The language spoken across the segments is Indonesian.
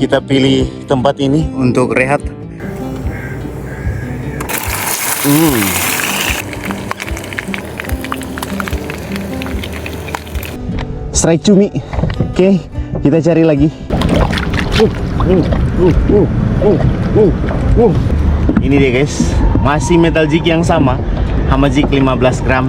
kita pilih tempat ini untuk rehat. Strike cumi. Oke, kita cari lagi. Ini dia guys, masih metal jig yang sama, hama jig 15 gram.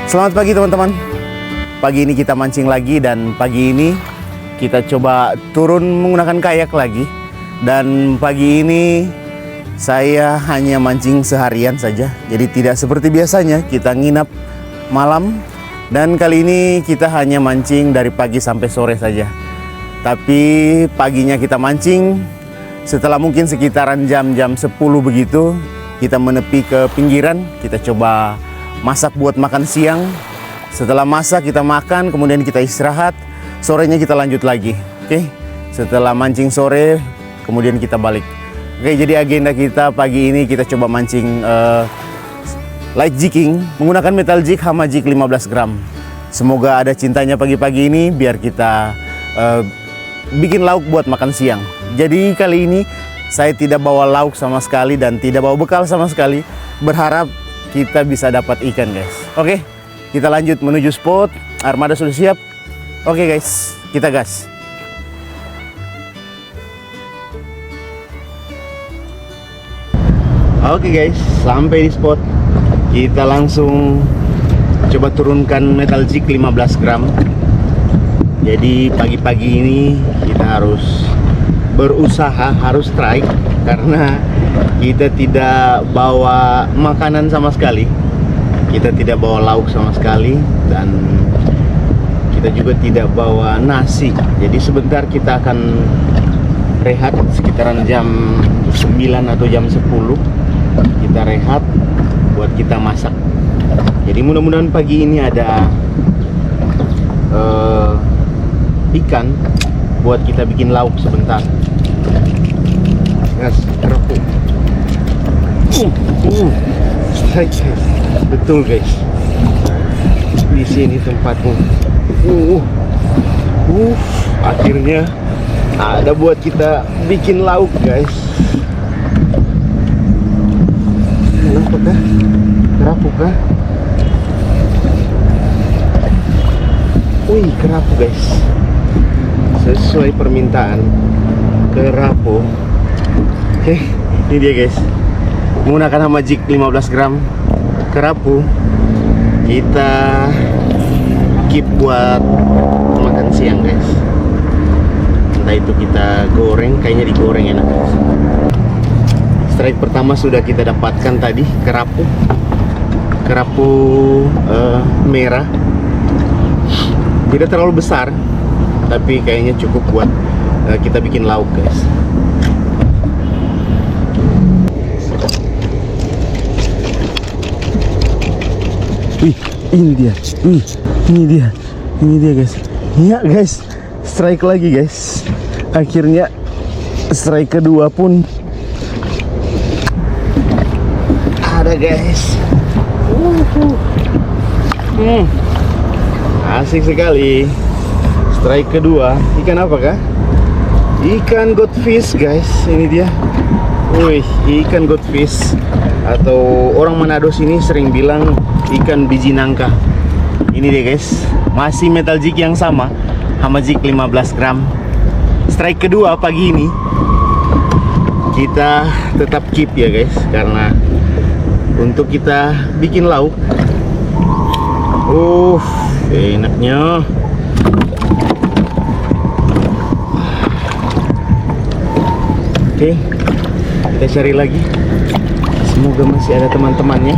Selamat pagi teman-teman. Pagi ini kita mancing lagi dan pagi ini kita coba turun menggunakan kayak lagi. Dan pagi ini saya hanya mancing seharian saja. Jadi tidak seperti biasanya kita nginap malam. Dan kali ini kita hanya mancing dari pagi sampai sore saja. Tapi paginya kita mancing, setelah mungkin sekitaran jam-jam 10 begitu, kita menepi ke pinggiran, kita coba masak buat makan siang. Setelah masak kita makan, kemudian kita istirahat. Sorenya kita lanjut lagi. Oke. Setelah mancing sore, kemudian kita balik. Oke, jadi agenda kita pagi ini kita coba mancing light jigging menggunakan metal jig hama jig 15 gram. Semoga ada cintanya pagi-pagi ini biar kita bikin lauk buat makan siang. Jadi kali ini saya tidak bawa lauk sama sekali dan tidak bawa bekal sama sekali. Berharap kita bisa dapat ikan guys. Oke, kita lanjut menuju spot. Armada sudah siap. Oke guys, kita gas. Oke guys, sampai di spot. Kita langsung coba turunkan metal jig 15 gram. Jadi pagi-pagi ini kita harus berusaha, harus strike karena kita tidak bawa makanan sama sekali, kita tidak bawa lauk sama sekali, dan kita juga tidak bawa nasi. Jadi sebentar kita akan rehat sekitaran jam 9 atau jam 10. Kita rehat buat kita masak. Jadi mudah-mudahan pagi ini ada ikan buat kita bikin lauk sebentar. Gas, kerupuk. Strike. Betul guys. Di sini tempatnya. Akhirnya ada buat kita bikin lauk guys. Kenapa kah? Kerapuk kah? Wih, kerapuk guys. Sesuai permintaan, kerapuk. Oke, ini dia guys. Menggunakan hama jig 15 gram kerapu, kita keep buat makan siang guys. Entah itu kita goreng, kayaknya digoreng enak guys. Strike pertama sudah kita dapatkan tadi, kerapu merah. Tidak terlalu besar, tapi kayaknya cukup buat kita bikin lauk guys. Wih, ini dia. Wih, ini dia guys. Iya guys, strike lagi guys. Akhirnya strike kedua pun ada guys. Asik sekali. Strike kedua. Ikan apa kah? Ikan godfish guys. Ini dia. Wih, ikan godfish, atau orang Manado sini sering bilang ikan biji nangka. Ini dia guys, masih metal jig yang sama, hama jig 15 gram. Strike kedua pagi ini. Kita tetap keep ya guys, karena untuk kita bikin lauk. Enaknya. Oke, kita cari lagi. Semoga masih ada teman-temannya.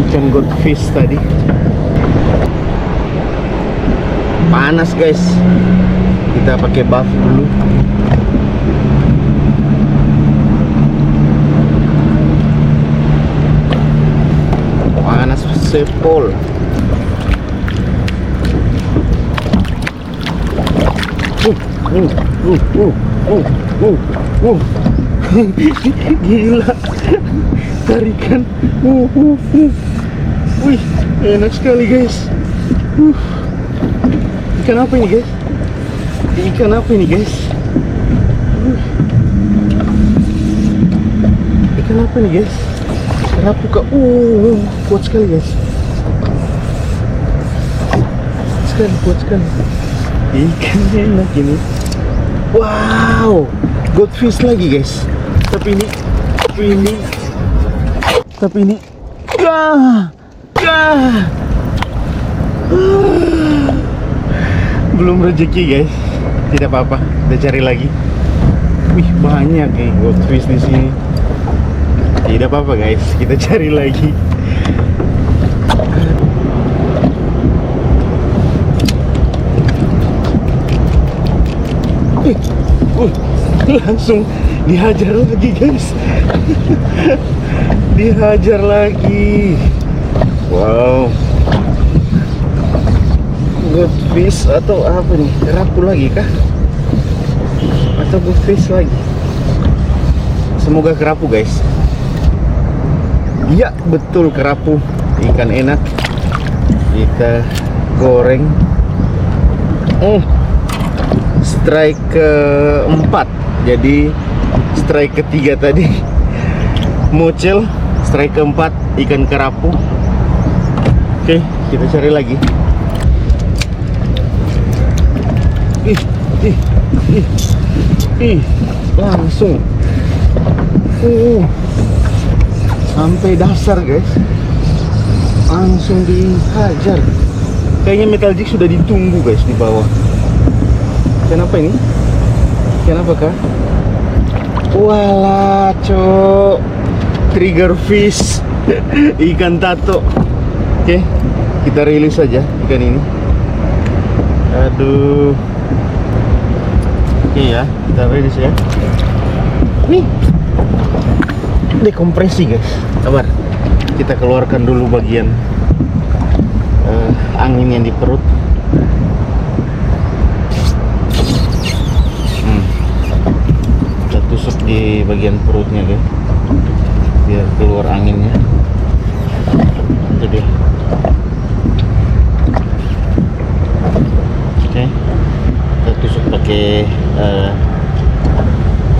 Ikan godfish tadi. Panas guys. Kita pakai buff dulu. Panas sepol. Gila, tarikan. Wih, enak sekali guys. Ikan apa ini guys? Ikan apa ini guys? Ikan apa ini guys? Kerapu kak. Kuat sekali guys. Kuat sekali. Ikan enak ini. Wow, goldfish lagi guys. Tapi ini belum rezeki guys. Tidak apa-apa, kita cari lagi. Wih, banyak goldfish di sini. Tidak apa-apa guys, kita cari lagi. Langsung dihajar lagi guys. Dihajar lagi. Wow, goldfish atau apa nih? Kerapu lagi kah? Atau goldfish lagi? Semoga kerapu guys. Iya betul, kerapu. Ikan enak. Kita goreng. Strike keempat. Jadi strike ketiga tadi mucel, strike keempat ikan kerapu. Oke, kita cari lagi. Langsung sampai dasar guys. Langsung dihajar. Kayaknya metal jig sudah ditunggu guys di bawah. Kenapa ini? Kenapa kah? Walah, cok, trigger fish. Ikan tato. Oke, kita rilis saja ikan ini. Aduh. Oke ya, kita rilis ya. Nih, dekompresi guys. Sabar, kita keluarkan dulu bagian angin yang di perut. Kita tusuk di bagian perutnya guys, biar keluar anginnya. Itu dia. Oke, kita tusuk pakai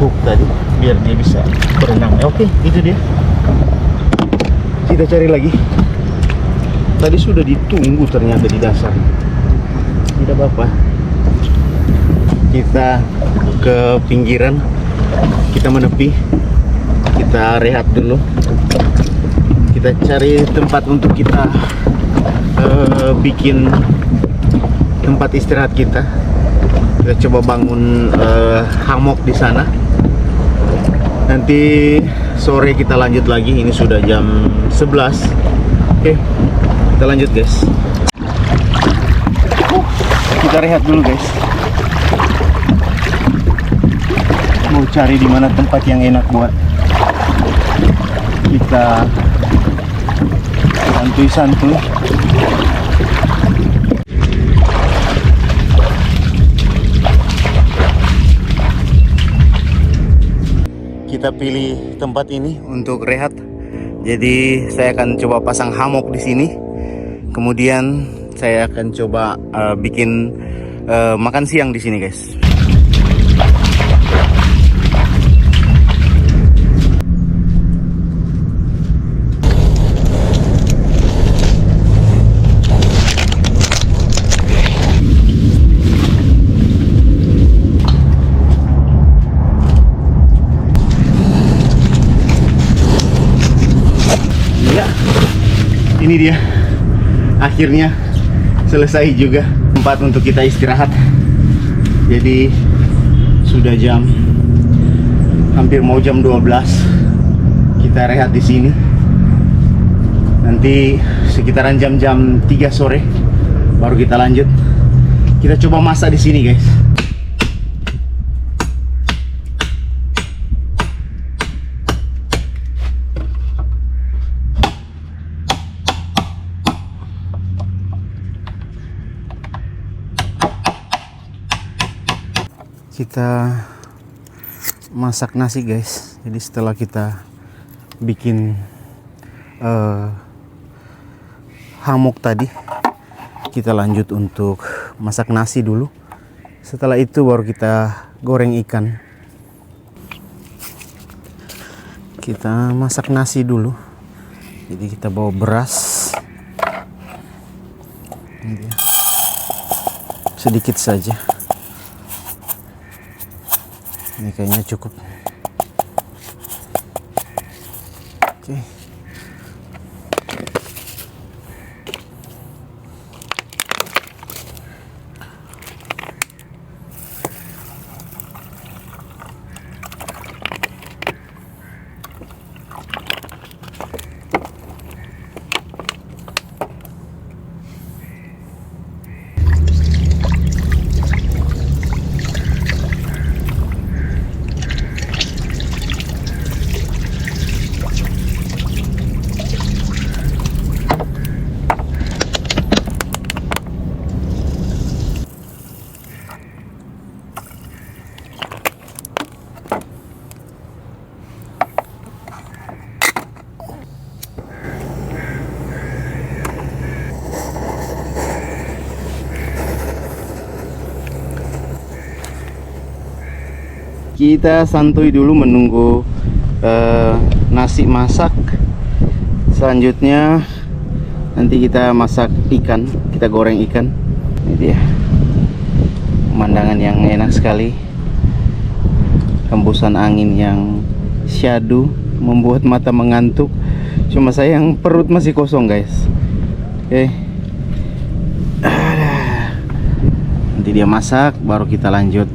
hook tadi biar dia bisa berenang. Oke, itu dia. Kita cari lagi. Tadi sudah ditunggu ternyata di dasar. Tidak apa-apa. Kita ke pinggiran, kita menepi, kita rehat dulu. Kita cari tempat untuk kita bikin tempat istirahat kita. Kita coba bangun hammock di sana. Nanti sore kita lanjut lagi. Ini sudah jam 11. Oke, kita lanjut guys. Kita rehat dulu guys. Mau cari di mana tempat yang enak buat kita santuy-santuy. Kita pilih tempat ini untuk rehat. Jadi saya akan coba pasang hammock di sini. Kemudian saya akan coba bikin makan siang di sini guys. Ini dia, akhirnya selesai juga tempat untuk kita istirahat. Jadi sudah jam hampir mau jam 12. Kita rehat di sini. Nanti sekitaran jam-jam 3 sore baru kita lanjut. Kita coba masak di sini guys. Kita masak nasi guys. Jadi setelah kita bikin hamuk tadi, kita lanjut untuk masak nasi dulu. Setelah itu baru kita goreng ikan. Kita masak nasi dulu. Jadi kita bawa beras. Ini dia. Sedikit saja. Ini kayaknya cukup. Oke. Kita santuy dulu menunggu nasi masak. Selanjutnya nanti kita masak ikan, kita goreng ikan. Ini dia pemandangan yang enak sekali. Hembusan angin yang syadu membuat mata mengantuk. Cuma saya yang perut masih kosong guys. Oke. Nanti dia masak baru kita lanjut.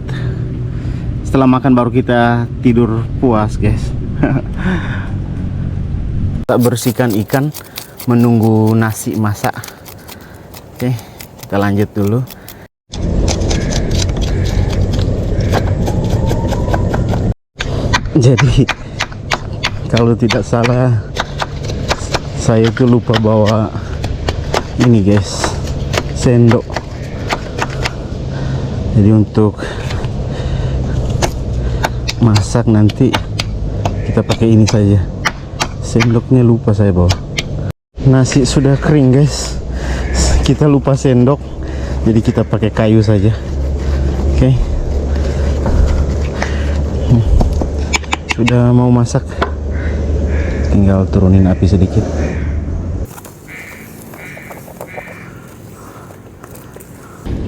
Setelah makan baru kita tidur puas guys. Kita bersihkan ikan menunggu nasi masak. Oke, kita lanjut dulu. Jadi kalau tidak salah saya tuh lupa bawa ini guys, sendok. Jadi untuk masak nanti kita pakai ini saja. Sendoknya lupa saya bawa. Nasi sudah kering guys, kita lupa sendok, jadi kita pakai kayu saja. Oke. Sudah mau masak, tinggal turunin api sedikit.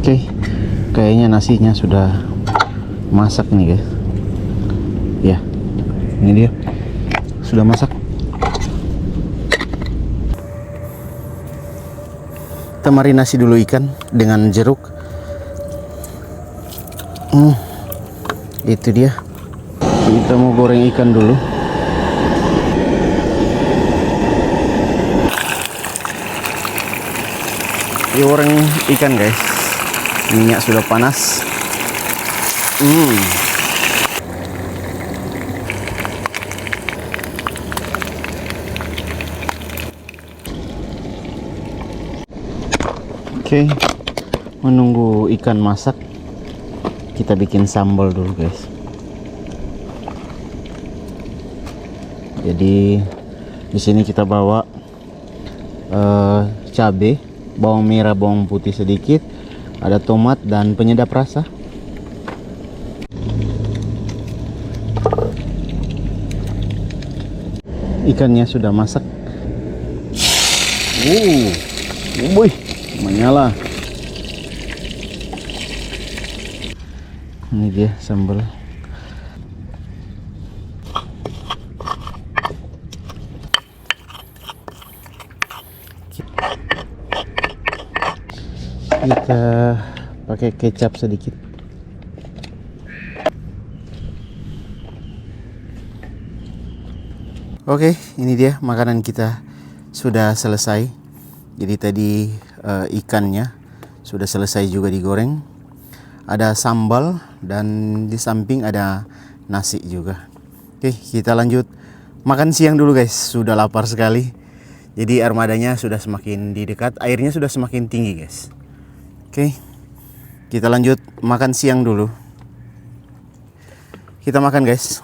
Oke, kayaknya nasinya sudah masak nih guys. Ya, ini dia sudah masak. Kita marinasi dulu ikan dengan jeruk. Itu dia. Kita mau goreng ikan dulu. Kita goreng ikan guys. Minyak sudah panas. Oke, menunggu ikan masak, kita bikin sambal dulu guys. Jadi di sini kita bawa cabai, bawang merah, bawang putih sedikit, ada tomat dan penyedap rasa. Ikannya sudah masak. Wih, menyala. Ini dia sambal. Kita pakai kecap sedikit. Oke, ini dia makanan kita sudah selesai. Jadi tadi ikannya sudah selesai juga digoreng. Ada sambal dan di samping ada nasi juga. Oke, kita lanjut makan siang dulu guys. Sudah lapar sekali. Jadi armadanya sudah semakin didekat, airnya sudah semakin tinggi guys. Oke, kita lanjut makan siang dulu. kita makan guys.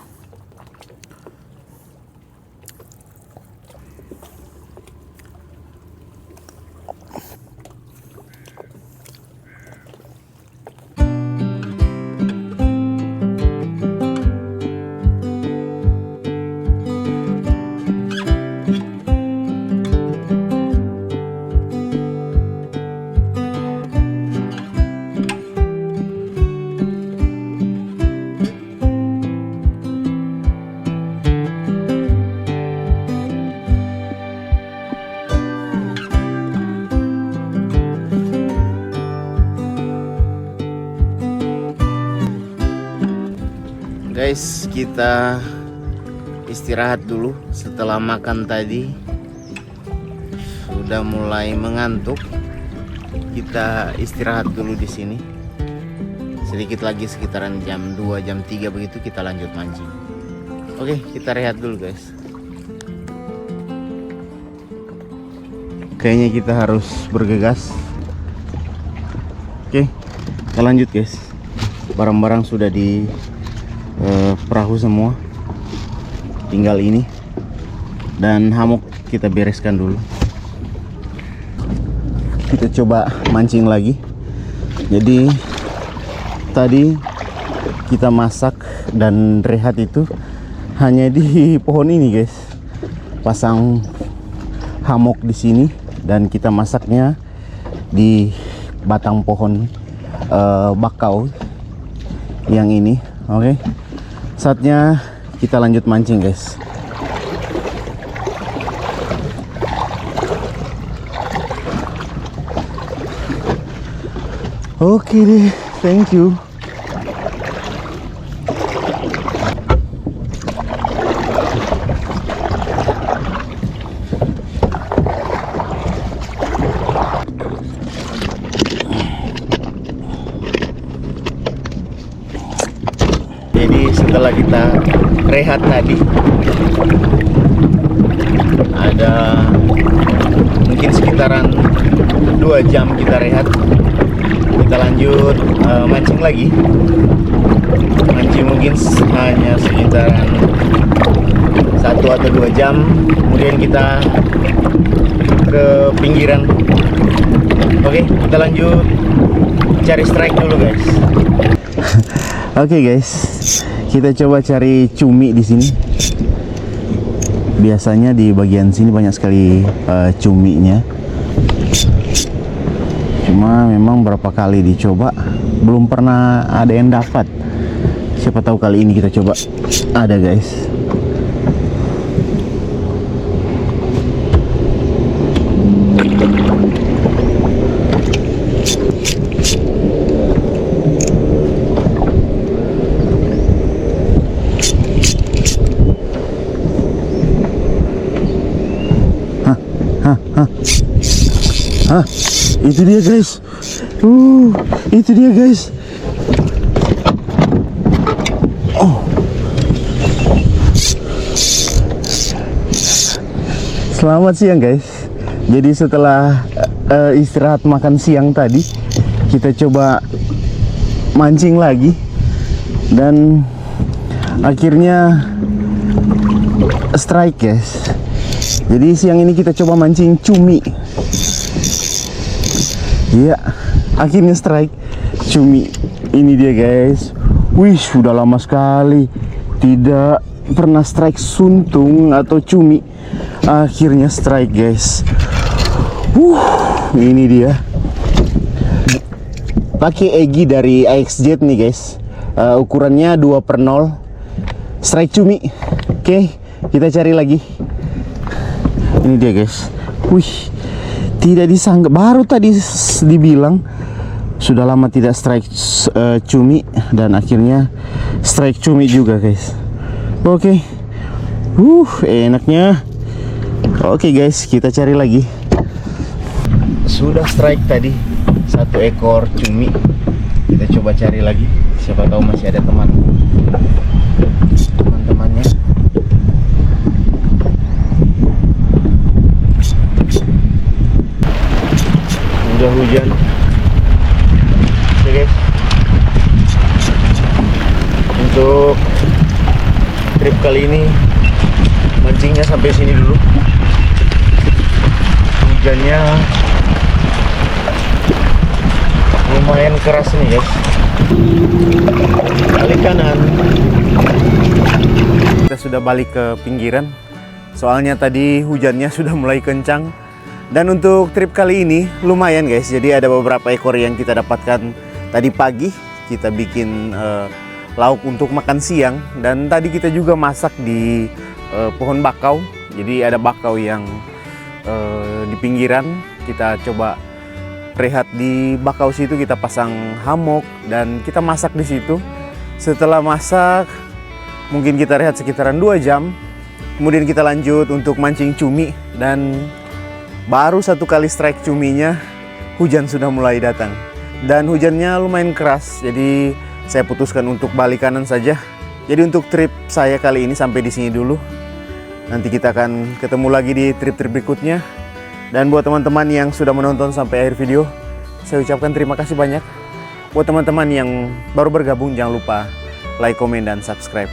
Guys, kita istirahat dulu setelah makan tadi. Sudah mulai mengantuk. Kita istirahat dulu di sini. Sedikit lagi sekitaran jam 2, jam 3 begitu kita lanjut mancing. Oke, kita rehat dulu guys. Kayaknya kita harus bergegas. Oke, kita lanjut guys. Barang-barang sudah di perahu semua, tinggal ini dan hammock kita bereskan dulu. Kita coba mancing lagi. Jadi tadi kita masak dan rehat itu hanya di pohon ini guys, pasang hammock di sini dan kita masaknya di batang pohon bakau yang ini. Oke, saatnya kita lanjut mancing guys. Oke deh, thank you. Jadi setelah kita rehat tadi, ada mungkin sekitaran 2 jam kita rehat. Kita lanjut mancing lagi. Mancing mungkin hanya sekitaran 1 atau 2 jam. Kemudian kita ke pinggiran. Oke, kita lanjut cari strike dulu guys. Oke guys, kita coba cari cumi di sini. Biasanya di bagian sini banyak sekali cuminya. Cuma memang berapa kali dicoba belum pernah ada yang dapat. Siapa tahu kali ini kita coba ada guys. Hah, itu dia guys. Itu dia guys. Oh, selamat siang guys. Jadi setelah istirahat makan siang tadi, kita coba mancing lagi dan akhirnya strike guys. Jadi siang ini kita coba mancing cumi. Iya, akhirnya strike cumi. Ini dia guys. Wih, sudah lama sekali tidak pernah strike suntung atau cumi. Akhirnya strike guys. Ini dia. Pakai Egi dari AXZ nih guys. Ukurannya 2/0. Strike cumi. Oke, kita cari lagi. Ini dia guys. Wih, tidak disangka, baru tadi dibilang sudah lama tidak strike cumi dan akhirnya strike cumi juga guys. Oke. Enaknya. Oke guys, kita cari lagi. Sudah strike tadi 1 ekor cumi. Kita coba cari lagi. Siapa tahu masih ada teman-temannya. Udah hujan. Oke guys, untuk mancingnya sampai sini dulu. Hujannya lumayan keras nih guys. Balik kanan. Kita sudah balik ke pinggiran. Soalnya tadi hujannya sudah mulai kencang. Dan untuk trip kali ini lumayan guys. Jadi ada beberapa ekor yang kita dapatkan tadi pagi. Kita bikin lauk untuk makan siang. Dan tadi kita juga masak di pohon bakau. Jadi ada bakau yang di pinggiran. Kita coba rehat di bakau situ, kita pasang hammock dan kita masak di situ. Setelah masak mungkin kita rehat sekitaran 2 jam. Kemudian kita lanjut untuk mancing cumi dan baru 1 kali strike cuminya hujan sudah mulai datang. Dan hujannya lumayan keras, jadi saya putuskan untuk balik kanan saja. Jadi untuk trip saya kali ini sampai di sini dulu. Nanti kita akan ketemu lagi di trip-trip berikutnya. Dan buat teman-teman yang sudah menonton sampai akhir video, saya ucapkan terima kasih banyak. Buat teman-teman yang baru bergabung, jangan lupa like, komen, dan subscribe.